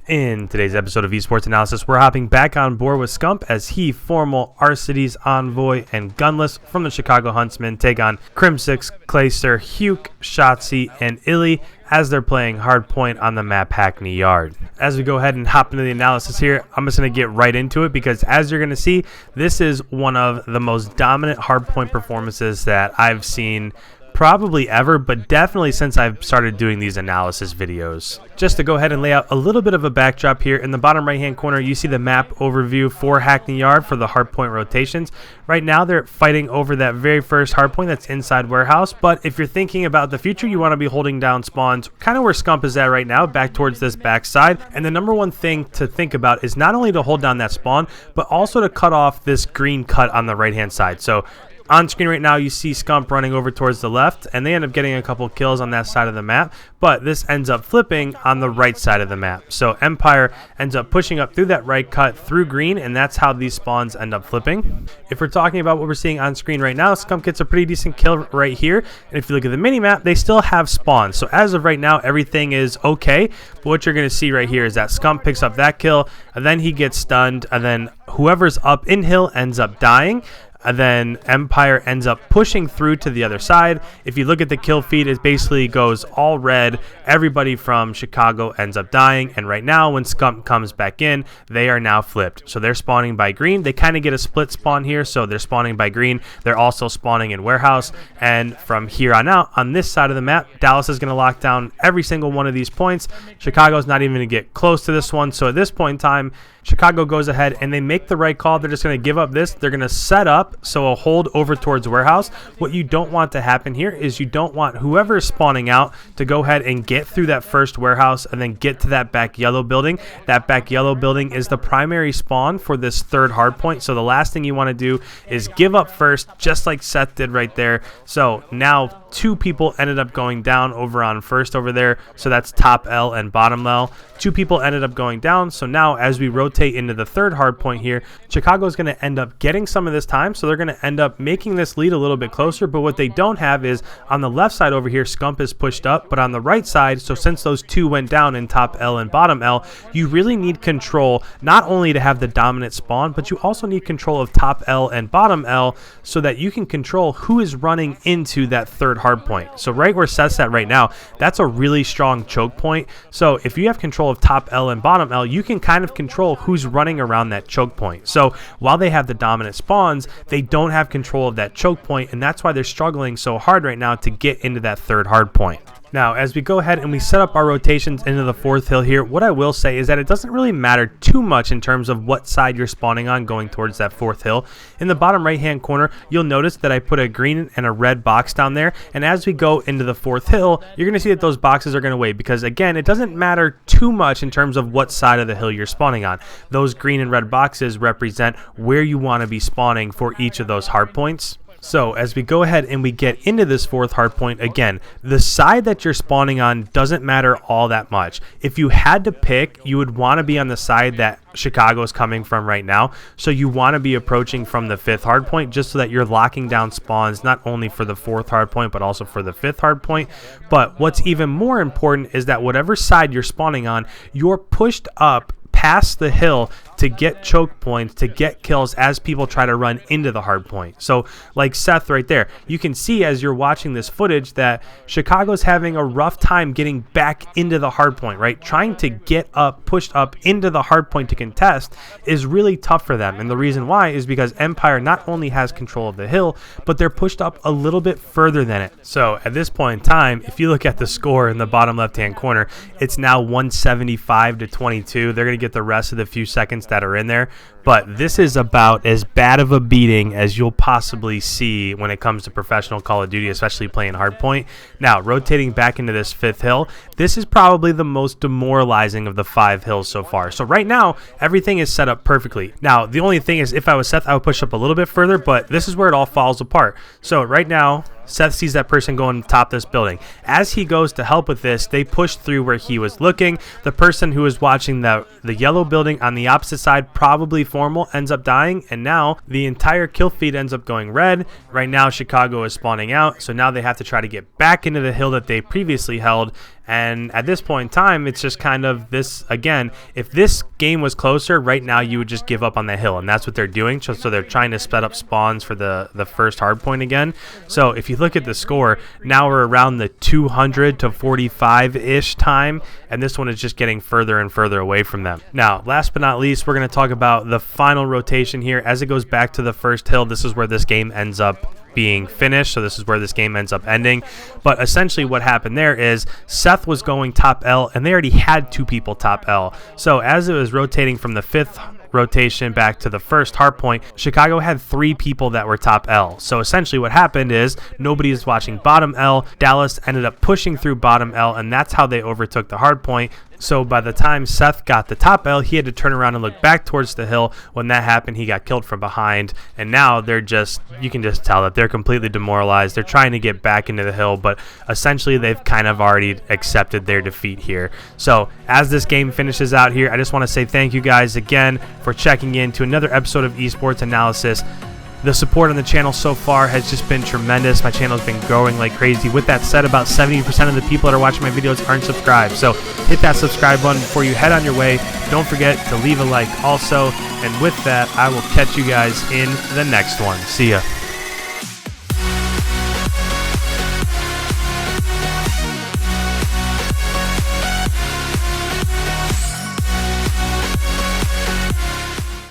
In today's episode of Esports Analysis, we're hopping back on board with SCUMP as he, Formal, Arcides, Envoy, and Gunless from the Chicago Huntsmen take on CRIMSIX, Clayster, Huke, Shotzi, and Illy as they're playing Hardpoint on the map Hackney Yard. As we go ahead and hop into the analysis here, I'm just going to get right into it because as you're going to see, this is one of the most dominant Hardpoint performances that I've seen probably ever, but definitely since I've started doing these analysis videos. Just to go ahead and lay out a little bit of a backdrop here, in the bottom right hand corner you see the map overview for Hackney Yard for the hardpoint rotations. Right now they're fighting over that very first hardpoint that's inside warehouse, but if you're thinking about the future, you want to be holding down spawns kind of where SCUMP is at right now, back towards this backside. And the number one thing to think about is not only to hold down that spawn, but also to cut off this green cut on the right hand side. So on screen right now, you see SCUMP running over towards the left, and they end up getting a couple kills on that side of the map, but this ends up flipping on the right side of the map. So Empire ends up pushing up through that right cut through green, and that's how these spawns end up flipping. If we're talking about what we're seeing on screen right now, SCUMP gets a pretty decent kill right here, and if you look at the mini-map, they still have spawns. So as of right now, everything is okay, but what you're going to see right here is that SCUMP picks up that kill, and then he gets stunned, and then whoever's up in hill ends up dying. And then Empire ends up pushing through to the other side. If you look at the kill feed, it basically goes all red. Everybody from Chicago ends up dying. And right now, when SCUMP comes back in, they are now flipped. So they're spawning by green. They kind of get a split spawn here. So they're spawning by green. They're also spawning in warehouse. And from here on out, on this side of the map, Dallas is going to lock down every single one of these points. Chicago's not even going to get close to this one. So at this point in time, Chicago goes ahead and they make the right call. They're just going to give up this. They're going to set up, so a hold over towards warehouse. What you don't want to happen here is you don't want whoever is spawning out to go ahead and get through that first warehouse and then get to that back yellow building. That back yellow building is the primary spawn for this third hardpoint. So the last thing you want to do is give up first, just like Seth did right there. So now two people ended up going down over on first over there. So that's top L and bottom L. Two people ended up going down. So now as we rotate into the third hard point here, Chicago is going to end up getting some of this time, so they're going to end up making this lead a little bit closer. But what they don't have is on the left side over here, SCUMP is pushed up, but on the right side, so since those two went down in top L and bottom L, you really need control not only to have the dominant spawn, but you also need control of top L and bottom L so that you can control who is running into that third hard point. So right where Seth's at right now, that's a really strong choke point. So if you have control of top L and bottom L, you can kind of control who's running around that choke point. So while they have the dominant spawns, they don't have control of that choke point, and that's why they're struggling so hard right now to get into that third hard point. Now, as we go ahead and we set up our rotations into the fourth hill here, what I will say is that it doesn't really matter too much in terms of what side you're spawning on going towards that fourth hill. In the bottom right-hand corner, you'll notice that I put a green and a red box down there, and as we go into the fourth hill, you're going to see that those boxes are going to wait because, again, it doesn't matter too much in terms of what side of the hill you're spawning on. Those green and red boxes represent where you want to be spawning for each of those hard points. So as we go ahead and we get into this fourth hardpoint, again, the side that you're spawning on doesn't matter all that much. If you had to pick, you would want to be on the side that Chicago is coming from right now. So you want to be approaching from the fifth hardpoint just so that you're locking down spawns not only for the fourth hardpoint but also for the fifth hardpoint. But what's even more important is that whatever side you're spawning on, you're pushed up past the hill to get choke points, to get kills as people try to run into the hard point. So like Seth right there, you can see as you're watching this footage that Chicago's having a rough time getting back into the hard point, right? Trying to get up, pushed up into the hard point to contest is really tough for them. And the reason why is because Empire not only has control of the hill, but they're pushed up a little bit further than it. So at this point in time, if you look at the score in the bottom left-hand corner, it's now 175 to 22. They're going to get the rest of the few seconds that are in there, but this is about as bad of a beating as you'll possibly see when it comes to professional Call of Duty, especially playing Hardpoint. Now, rotating back into this fifth hill, this is probably the most demoralizing of the 5 hills so far. So right now, everything is set up perfectly. Now, the only thing is, if I was Seth, I would push up a little bit further, but this is where it all falls apart. So right now, Seth sees that person going top this building. As he goes to help with this, they push through where he was looking. The person who was watching the yellow building on the opposite side, probably Formal, ends up dying, and now the entire kill feed ends up going red. Right now, Chicago is spawning out, so now they have to try to get back into the hill that they previously held, And at this point in time, it's just kind of this, again, if this game was closer, right now you would just give up on the hill, and that's what they're doing. So they're trying to set up spawns for the first hard point again. So if you look at the score, now we're around the 200 to 45-ish time, and this one is just getting further and further away from them. Now, last but not least, we're going to talk about the final rotation here. As it goes back to the first hill, this is where this game ends up being finished, so this is where this game ends up ending. But essentially what happened there is Seth was going top L, and they already had 2 people top L. So as it was rotating from the 5th rotation back to the first hardpoint, Chicago had 3 people that were top L. So essentially what happened is nobody is watching bottom L. Dallas ended up pushing through bottom L, and that's how they overtook the hardpoint. So by the time Seth got the top L, he had to turn around and look back towards the hill. When that happened, he got killed from behind, and now they're just, you can just tell that they're completely demoralized. They're trying to get back into the hill, but essentially they've kind of already accepted their defeat here. So as this game finishes out here, I just want to say thank you guys again for checking in to another episode of Esports Analysis. The support on the channel so far has just been tremendous. My channel has been growing like crazy. With that said, about 70% of the people that are watching my videos aren't subscribed. So hit that subscribe button before you head on your way. Don't forget to leave a like also. And with that, I will catch you guys in the next one. See ya.